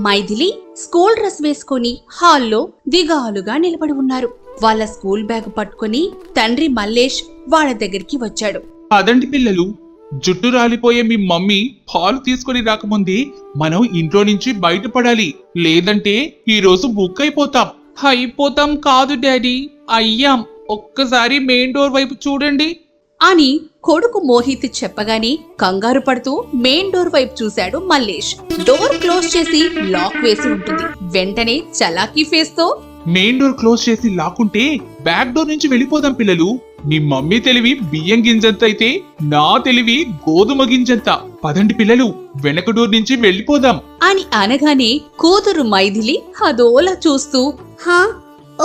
Maithili school dress వేసుకుని హాల్లో దిగాలుగా నిలబడి ఉన్నారు. వాళ్ళ స్కూల్ బ్యాగ్ పట్టుకుని తండ్రి మల్లేష్ వాళ్ళ దగ్గరికి వచ్చాడు. అదండి పిల్లలు, జుట్టు రాలిపోయే మీ మమ్మీ పాలు తీసుకుని రాకముందే మనం ఇంట్లో నుంచి బయటపడాలి, లేదంటే ఈ రోజు బుక్ అయిపోతాం. అయిపోతాం కాదు డాడీ, అయ్యాం. ఒక్కసారి మెయిన్ డోర్ వైపు చూడండి అని కొడుకు మోహిత్ చెప్పగానే కంగారు పడుతూ మెయిన్ డోర్ వైపు చూశాడు మల్లేష్. డోర్ క్లోజ్ చేసి లాక్ వేసి ఉంటుంది. వెంటనే చలాకీ ఫేస్ తో మెయిన్ డోర్ క్లోజ్ చేసి లాక్కుంటే బ్యాక్ డోర్ నుంచి వెళ్ళిపోదాం పిల్లలు. మీ మమ్మీ తెలివి బియ్యం గింజంత అయితే నా తెలివి గోధుమ గింజంత. పదండి పిల్లలు, వెనక డోర్ నుంచి వెళ్ళిపోదాం అని అనగానే కూతురు మైథిలి అదోలా చూస్తూ హా,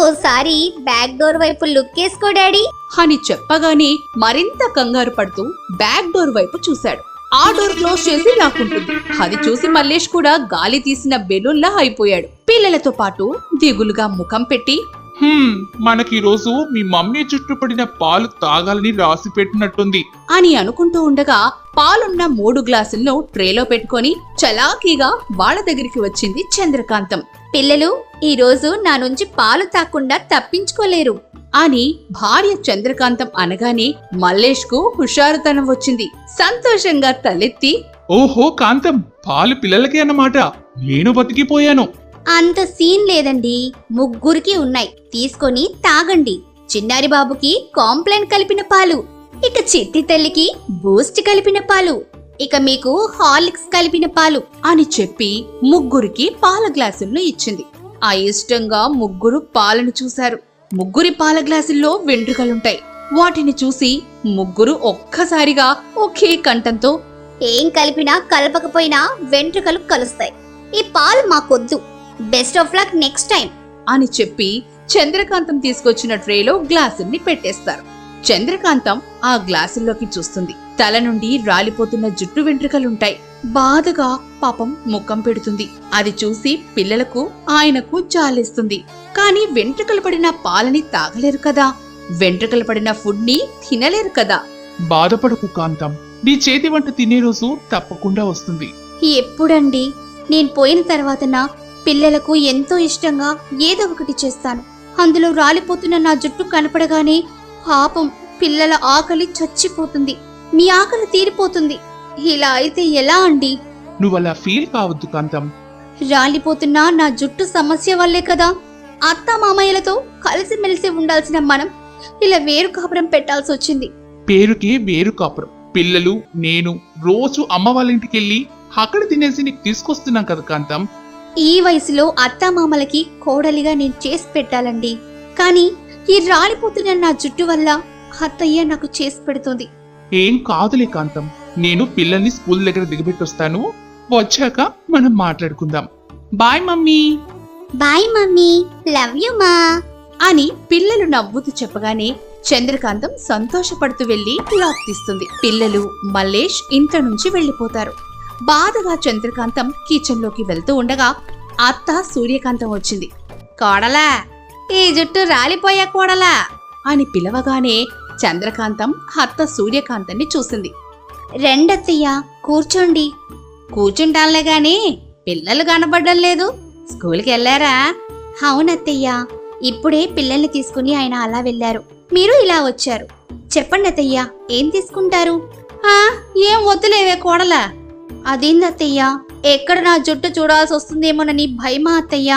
ఓసారి బ్యాక్ డోర్ వైపు లుక్ వేసుకో డాడీ అని చెప్పగానే మరింత కంగారు పడుతూ బ్యాక్ డోర్ వైపు చూశాడు. ఆ డోర్ క్లోజ్ చేసి లాక్కుంటుంది. అది చూసి మల్లేష్ కూడా గాలి తీసిన బెలూన్లా అయిపోయాడు. పిల్లలతో పాటు దిగులుగా ముఖం పెట్టి మనకి ఈ రోజు మీ మమ్మీ చుట్టుపడిన పాలు తాగాలని రాసి పెట్టినట్టుంది అని అనుకుంటూ ఉండగా పాలున్న 3 గ్లాసులను ట్రేలో పెట్టుకొని చలాకీగా వాళ్ళ దగ్గరికి వచ్చింది చంద్రకాంతం. పిల్లలు, ఈ రోజు నా నుంచి పాలు తాకుండా తప్పించుకోలేరు అని భార్య చంద్రకాంతం అనగానే మల్లేష్ కు హుషారుతనం వచ్చింది. సంతోషంగా తలెత్తి ఓహో కాంతం, పాలు పిల్లలకే అన్నమాట, నేను బతికిపోయాను. అంత సీన్ లేదండి, ముగ్గురికి ఉన్నాయి, తీసుకొని తాగండి. చిన్నారి బాబుకి కాంప్లైన్ కలిపిన పాలు, ఇక చిట్టి తల్లికి బూస్ట్ కలిపిన పాలు, ఇక మీకు హార్లిక్స్ కలిపిన పాలు అని చెప్పి ముగ్గురికి పాల గ్లాసులను ఇచ్చింది. అయిష్టంగా ముగ్గురు పాలను చూశారు. ముగ్గురి పాల గ్లాసుల్లో వెంట్రుకలుంటాయి. వాటిని చూసి ముగ్గురు ఒక్కసారిగా ఒకే కంఠంతో ఏం కలిపినా కలపకపోయినా వెంట్రుకలు కలుస్తాయి, ఈ పాలు మాకొద్దు, best of luck next time అని చెప్పి చంద్రకాంతం తీసుకొచ్చిన ట్రేలో గ్లాసుల్ని పెట్టేస్తారు. చంద్రకాంతం ఆ గ్లాసుల్లోకి చూస్తుంది. తల నుండి రాలిపోతున్న జుట్టు వెంట్రుకలుంటాయి. బాధగా పాపం ముఖం పెడుతుంది. అది చూసి పిల్లలకు ఆయనకు జాలేస్తుంది. కాని వెంట్రుకలు పడిన పాలని తాగలేరు కదా, వెంట్రుకలు పడిన ఫుడ్ ని తినలేరు కదా. బాధపడకు కాంతం, నీ చేతి వంట తినే రోజు తప్పకుండా వస్తుంది. ఎప్పుడండి? నేను పోయిన తర్వాత నా పిల్లలకు ఎంతో ఇష్టంగా ఏదో ఒకటి చేస్తాను. అందులో రాలిపోతున్న నా జుట్టు కనపడగానే పాపం పిల్లల ఆకలి చచ్చిపోతుంది, మీ ఆకలి తీరిపోతుంది. ఇలా అయితే ఎలా అండి? నువ్వలా ఫీల్ కావద్దు కాంతం. రాలిపోతున్న నా జుట్టు సమస్య వల్లే కదా అత్త మామయ్యలతో కలిసిమెలిసి ఉండాల్సిన మనం ఇలా వేరు కాపురం పెట్టాల్సి వచ్చింది. పేరుకి వేరు కాపురం. పిల్లలు నేను రోజు అమ్మ వాళ్ళ ఇంటికెళ్ళి అక్కడ తినేసి నీకు తీసుకొస్తున్నాం కదా కాంతం. ఈ వయసులో అత్తామామలకి కోడలిగా నేను చేసి పెట్టాలండి, కానీ ఈ రాలిపోతున్న నా జుట్టు వల్ల అత్తయ్య నాకు చేసి పెడుతుంది. ఏం కాదులే కాంతం, నేను పిల్లల్ని స్కూల్ దగ్గర దిగబెట్టొస్తాను, వచ్చాక మనం మాట్లాడుకుందాం. Bye mummy. Bye mummy, love you మా అని పిల్లలు నవ్వుతూ చెప్పగానే చంద్రకాంతం సంతోషపడుతూ వెళ్లి లాక్ తీస్తుంది. పిల్లలు మల్లేష్ ఇంట్లో నుంచి వెళ్లిపోతారు. బాధగా చంద్రకాంతం కిచెన్ లోకి వెళ్తూ ఉండగా అత్త సూర్యకాంతం వచ్చింది. కోడలా, ఈ జుట్టు రాలిపోయా కోడలా అని పిలవగానే చంద్రకాంతం అత్త సూర్యకాంతాన్ని చూసింది. రెండత్తయ్య, కూర్చోండి. కూర్చుంటానులే గాని పిల్లలు కనబడ్డం లేదు, స్కూల్కి వెళ్ళారా? అవునత్తయ్య, ఇప్పుడే పిల్లల్ని తీసుకుని ఆయన అలా వెళ్లారు, మీరు ఇలా వచ్చారు. చెప్పండి అత్తయ్య, ఏం తీసుకుంటారు? ఏం వద్దులేవే కోడలా. అదేందత్తయ్య, ఎక్కడ నా జుట్టు చూడాల్సి వస్తుందేమోనని భయమా అత్తయ్య?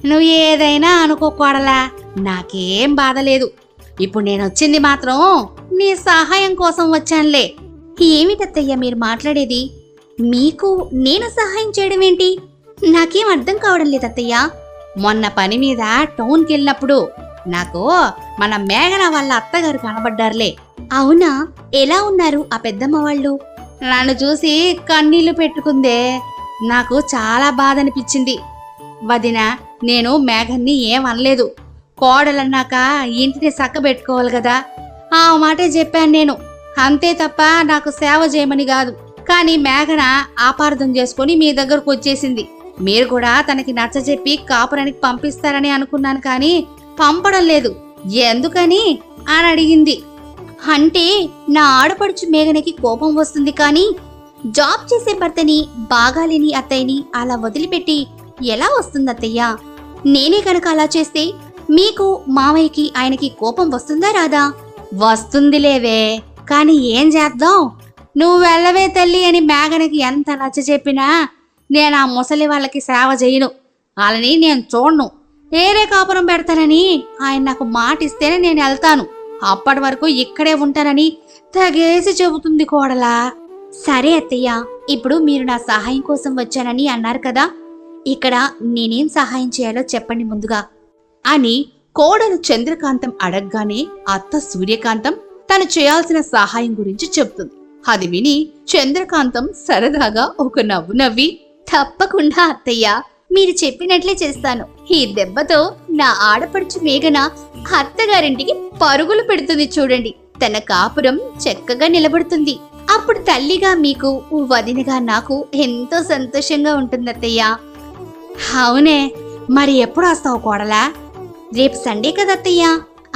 నువ్వు ఏదైనా అనుకో కోడలా, నాకేం బాధ లేదు. ఇప్పుడు నేను వచ్చింది మాత్రం నీ సహాయం కోసం వచ్చానులే. ఏమిటత్తయ్య మీరు మాట్లాడేది? మీకు నేను సహాయం చేయడం ఏంటి? నాకేం అర్థం కావడం లేదు అత్తయ్య. మొన్న పని మీద టౌన్కి వెళ్ళినప్పుడు నాకు మన మేఘన వాళ్ళ అత్తగారు కనబడ్డారులే. అవునా? ఎలా ఉన్నారు ఆ పెద్దమ్మ వాళ్ళు? నన్ను చూసి కన్నీళ్లు పెట్టుకుందే. నాకు చాలా బాధ అనిపించింది. వదిన, నేను మేఘన్ని ఏమనలేదు. కోడలన్నాక ఇంటిని చక్కబెట్టుకోవాలి కదా, ఆ మాటే చెప్పాను నేను. అంతే తప్ప నాకు సేవ చేయమని కాదు. కానీ మేఘన ఆపార్థం చేసుకుని మీ దగ్గరకు వచ్చేసింది. మీరు కూడా తనకి నచ్చజెప్పి కాపురానికి పంపిస్తారని అనుకున్నాను, కానీ పంపడం లేదు. ఎందుకని అని అడిగింది. అంటే నా ఆడపడుచు మేఘనకి కోపం వస్తుంది, కానీ జాబ్ చేసే భర్తని, బాగాలేని అత్తయ్యని అలా వదిలిపెట్టి ఎలా వస్తుంది అత్తయ్య? నేనే కనుక అలా చేస్తే మీకు మామయ్యకి ఆయనకి కోపం వస్తుందా రాదా? వస్తుందిలేవే, కాని ఏం చేద్దాం? నువ్వు వెళ్ళవే తల్లి అని మేఘనకి ఎంత నచ్చ చెప్పినా నేను ఆ ముసలి వాళ్ళకి సేవ చేయను. వాళ్ళని నేను చూడను. వేరే కాపురం పెడతానని ఆయన నాకు మాట ఇస్తేనే నేను వెళ్తాను. అప్పటి వరకు ఇక్కడే ఉంటానని తెగేసి చెబుతుంది కోడలా. సరే అత్తయ్య, ఇప్పుడు మీరు నా సహాయం కోసం వచ్చానని అన్నారు కదా, ఇక్కడ నేనేం సహాయం చేయాలో చెప్పండి ముందుగా అని కోడలు చంద్రకాంతం అడగగానే అత్త సూర్యకాంతం తను చేయాల్సిన సహాయం గురించి చెప్తుంది. అది విని చంద్రకాంతం సరదాగా ఒక నవ్వు నవ్వి, తప్పకుండా అత్తయ్య, మీరు చెప్పినట్లే చేస్తాను. ఈ దెబ్బతో నా ఆడపడుచు మేఘన అత్తగారింటికి పరుగులు పెడుతుంది చూడండి. తన కాపురం చక్కగా నిలబడుతుంది. అప్పుడు తల్లిగా మీకు, వదినగా నాకు ఎంతో సంతోషంగా ఉంటుంది అత్తయ్య. అవునే, మరి ఎప్పుడు వస్తావు కోడలా? రేపు సండే కదా అత్తయ్య.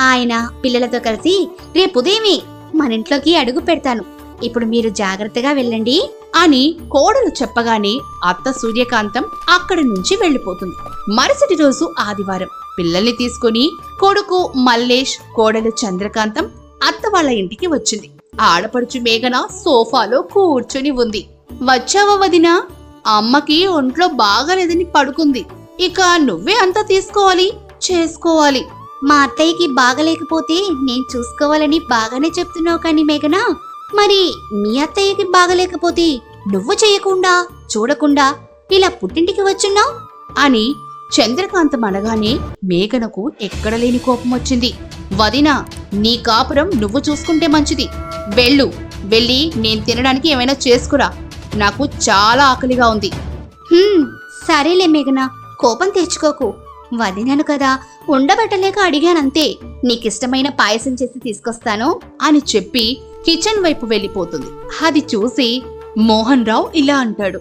ఆయన పిల్లలతో కలిసి రేపు ఉదయమే మన ఇంట్లోకి అడుగు పెడతాను. ఇప్పుడు మీరు జాగ్రత్తగా వెళ్ళండి అని కోడలు చెప్పగానే అత్త సూర్యకాంతం అక్కడి నుంచి వెళ్ళిపోతుంది. మరుసటి రోజు ఆదివారం. పిల్లల్ని తీసుకుని కొడుకు మల్లేష్, కోడలు చంద్రకాంతం అత్త వాళ్ళ ఇంటికి వచ్చింది. ఆడపడుచు మేఘన సోఫాలో కూర్చుని ఉంది. వచ్చావా వదినా? అమ్మకి ఒంట్లో బాగాలేదని పడుకుంది. ఇక నువ్వే అంతా తీసుకోవాలి, చేసుకోవాలి. మా అత్తయ్యకి బాగలేకపోతే నేను చూసుకోవాలని బాగానే చెప్తున్నావు కానీ మేఘన, మరి మీ అత్తయ్యకి బాగలేకపోతే నువ్వు చేయకుండా చూడకుండా ఇలా పుట్టింటికి వచ్చున్నావు అని చంద్రకాంతం అనగానే మేఘనకు ఎక్కడలేని కోపం వచ్చింది. వదినా, నీ కాపురం నువ్వు చూసుకుంటే మంచిది. వెళ్ళు, వెళ్ళి నేను తినడానికి ఏమైనా చేసుకురా. నాకు చాలా ఆకలిగా ఉంది. సరేలే మేఘన, కోపం తెచ్చుకోకు. వదినాను కదా, ఉండబట్టలేక అడిగానంతే. నీకిష్టమైన పాయసం చేసి తీసుకొస్తాను అని చెప్పి కిచెన్ వైపు వెళ్ళిపోతుంది. అది చూసి మోహన్ రావు ఇలా అంటాడు.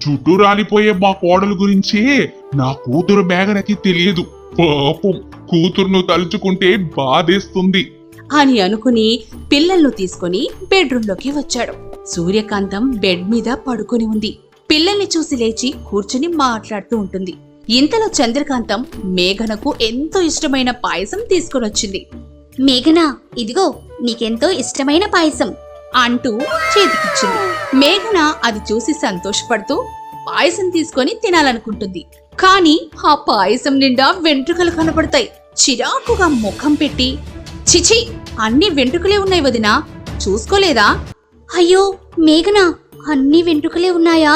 జుట్టు రాలిపోయే మా కోడలు గురించి నా కూతురు మేఘనకి తెలియదు. పాపం, కూతురును తలుచుకుంటే బాధేస్తుంది అని అనుకుని పిల్లలను తీసుకుని బెడ్రూంలోకి వచ్చాడు. సూర్యకాంతం బెడ్ మీద పడుకొని ఉంది. పిల్లల్ని చూసి లేచి కూర్చుని మాట్లాడుతూ ఉంటుంది. ఇంతలో చంద్రకాంతం మేఘనకు ఎంతో ఇష్టమైన పాయసం తీసుకునొచ్చింది. మేఘన, ఇదిగో నీకెంతో ఇష్టమైన పాయసం అంటూ చేతికిచ్చింది. మేఘన అది చూసి సంతోషపడుతూ పాయసం తీసుకొని తినాలనుకుంటుంది. కాని ఆ పాయసం నిండా వెంట్రుకలు కనపడతాయి. చిరాకుగా ముఖం పెట్టి, చిచి, అన్ని వెంట్రుకలే ఉన్నాయి వదినా, చూసుకోలేదా? అయ్యో మేఘన, అన్ని వెంట్రుకలే ఉన్నాయా?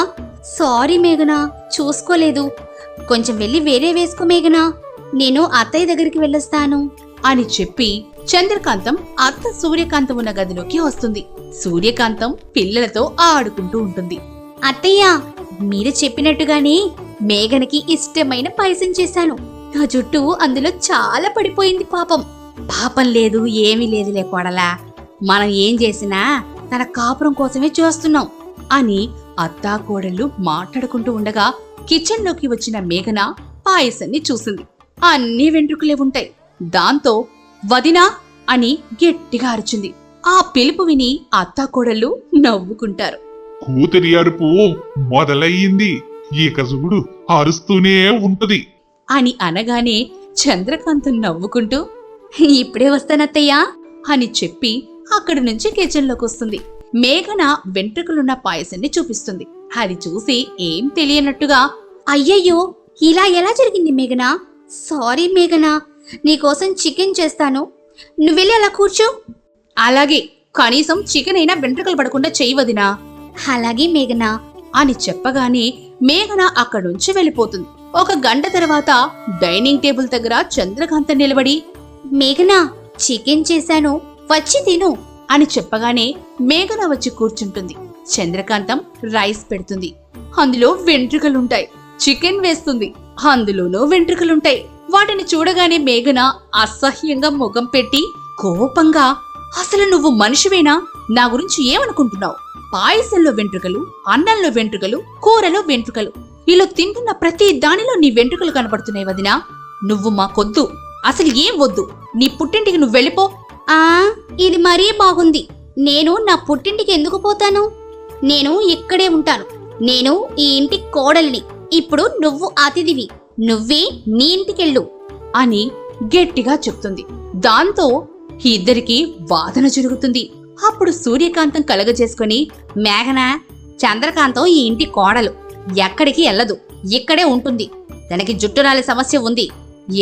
సారీ మేఘన, చూసుకోలేదు. కొంచెం వెళ్ళి వేరే వేసుకో మేఘన, నేను అత్తయ్య దగ్గరికి వెళ్ళొస్తాను అని చెప్పి చంద్రకాంతం అత్త సూర్యకాంతం ఉన్న గదిలోకి వస్తుంది. సూర్యకాంతం పిల్లలతో ఆడుకుంటూ ఉంటుంది. అత్తయ్య, మీరు చెప్పినట్టుగానే మేఘనకి ఇష్టమైన పాయసం చేశాను. నా జుట్టు అందులో చాలా పడిపోయింది పాపం. పాపం లేదు, ఏమీ లేదులే కోడలా, మనం ఏం చేసినా తన కాపురం కోసమే చేస్తున్నాం అని అత్తా కోడళ్ళు మాట్లాడుకుంటూ ఉండగా కిచెన్ లోకి వచ్చిన మేఘన పాయసాన్ని చూసింది. అన్ని వెంట్రుకలే ఉంటాయి. దాంతో వదినా అని గట్టిగా అరిచింది. ఆ పిలుపు విని అత్తా కోడళ్ళు నవ్వుకుంటారు. కూతురి అరుపు మొదలయ్యింది, ఇక చూడు అరుస్తూనే ఉంటది అని అనగానే చంద్రకాంతం నవ్వుకుంటూ ఇప్పుడే వస్తానత్తయ్యా అని చెప్పి అక్కడి నుంచి కిచెన్లోకి వస్తుంది. మేఘన వెంట్రుకలున్న పాయసాన్ని చూపిస్తుంది. అది చూసి ఏం తెలియనట్టుగా, అయ్యయ్యో, ఇలా ఎలా జరిగింది మేఘన? సారీ మేఘన, నీకోసం చికెన్ చేస్తాను, నువ్వెళ్ళి అలా కూర్చో. అలాగే, కనీసం చికెన్ అయినా వెంట్రుకలు పడకుండా చేయవదినా అలాగే మేఘన అని చెప్పగానే మేఘన అక్కడి నుంచి వెళ్ళిపోతుంది. ఒక గంట తర్వాత డైనింగ్ టేబుల్ దగ్గర చంద్రకాంతం నిలబడి, మేఘన, చికెన్ చేశాను, వచ్చి తిను అని చెప్పగానే మేఘన వచ్చి కూర్చుంటుంది. చంద్రకాంతం రైస్ పెడుతుంది. అందులో వెంట్రుకలుంటాయి. చికెన్ వేస్తుంది. అందులోనూ వెంట్రుకలుంటాయి. వాటిని చూడగానే మేఘన అసహ్యంగా ముఖం పెట్టి కోపంగా, అసలు నువ్వు మనిషివేనా? నా గురించి ఏమనుకుంటున్నావు? పాయసంలో వెంట్రుకలు, అన్నంలో వెంట్రుకలు, కూరలో వెంట్రుకలు, ఇలా తింటున్న ప్రతి దానిలో నీ వెంట్రుకలు కనపడుతున్నాయి వదినా. నువ్వు మాకొద్దు, అసలు ఏం వద్దు. నీ పుట్టింటికి నువ్వు వెళ్ళిపో. ఇది మరీ బాగుంది. నేను నా పుట్టింటికి ఎందుకు పోతాను? నేను ఇక్కడే ఉంటాను. నేను ఈ ఇంటి కోడలిని. ఇప్పుడు నువ్వు అతిథివి, నువ్వే నీ ఇంటికెళ్ళు అని గట్టిగా చెప్తుంది. దాంతో ఇద్దరికి వాదన జరుగుతుంది. అప్పుడు సూర్యకాంతం కలగజేసుకుని, మేఘన, చంద్రకాంతం ఈ ఇంటి కోడలు, ఎక్కడికి వెళ్ళదు, ఇక్కడే ఉంటుంది. తనకి జుట్టురాలి సమస్య ఉంది.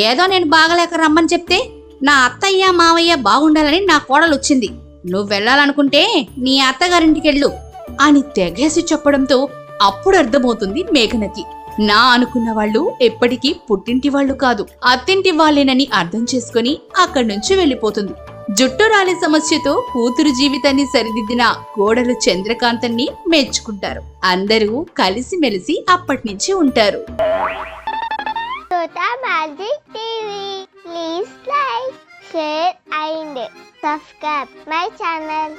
ఏదో నేను బాగలేక రమ్మని చెప్తే నా అత్తయ్య మావయ్య బాగుండాలని నా కోడలు వచ్చింది. నువ్వు వెళ్ళాలనుకుంటే నీ అత్తగారింటికెళ్ళు అని తెగేసి చెప్పడంతో అప్పుడు అర్థమవుతుంది మేఘనకి, నా అనుకున్న వాళ్ళు ఎప్పటికీ పుట్టింటి వాళ్ళు కాదు, అత్తింటి వాళ్ళేనని అర్థం చేసుకుని అక్కడి నుంచి వెళ్ళిపోతుంది. జుట్టురాలి సమస్యతో కూతురు జీవితాన్ని సరిదిద్దిన కోడలు చంద్రకాంతాన్ని మెచ్చుకుంటారు. అందరూ కలిసిమెలిసి అప్పటినుంచి ఉంటారు. Tota Magic TV. Please like, share and subscribe my channel.